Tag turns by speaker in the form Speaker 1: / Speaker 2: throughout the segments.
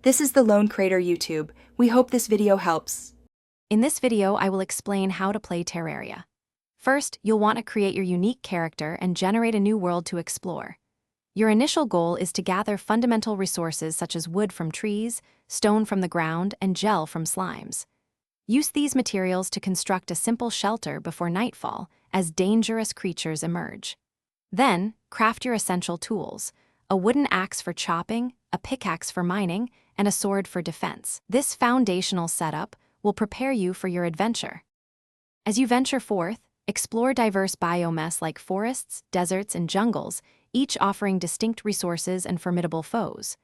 Speaker 1: This is the Lone Crater YouTube. We hope this video helps.
Speaker 2: In this video, I will explain how to play Terraria. First, you'll want to create your unique character and generate a new world to explore. Your initial goal is to gather fundamental resources such as wood from trees, stone from the ground, and gel from slimes. Use these materials to construct a simple shelter before nightfall as dangerous creatures emerge. Then, craft your essential tools: a wooden axe for chopping, a pickaxe for mining, and a sword for defense. This foundational setup will prepare you for your adventure. As you venture forth, explore diverse biomes like forests, deserts, and jungles, each offering distinct resources and formidable foes.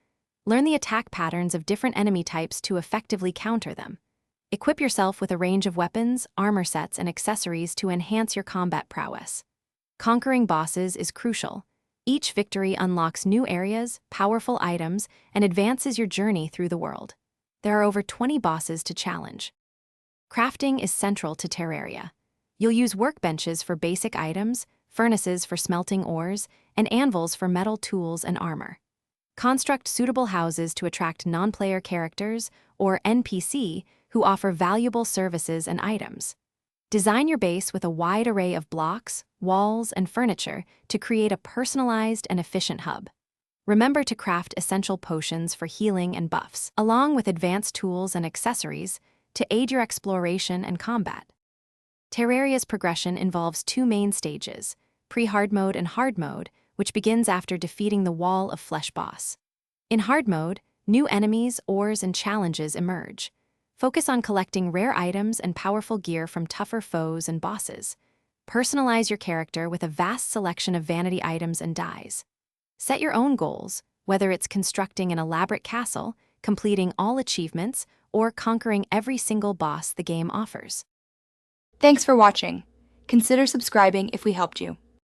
Speaker 2: Learn the attack patterns of different enemy types to effectively counter them. Equip yourself with a range of weapons, armor sets, and accessories to enhance your combat prowess. Conquering bosses is crucial. Each victory unlocks new areas, powerful items, and advances your journey through the world. There are over 20 bosses to challenge. Crafting is central to Terraria. You'll use workbenches for basic items, furnaces for smelting ores, and anvils for metal tools and armor. Construct suitable houses to attract non-player characters, or NPC, who offer valuable services and items. Design your base with a wide array of blocks, walls, and furniture to create a personalized and efficient hub. Remember to craft essential potions for healing and buffs, along with advanced tools and accessories to aid your exploration and combat. Terraria's progression involves two main stages: pre-hard mode and hard mode, which begins after defeating the Wall of Flesh boss. In hard mode, new enemies, ores, and challenges emerge. Focus on collecting rare items and powerful gear from tougher foes and bosses. Personalize your character with a vast selection of vanity items and dyes. Set your own goals, whether it's constructing an elaborate castle, completing all achievements, or conquering every single boss the game offers.
Speaker 1: Thanks for watching. Consider subscribing if we helped you.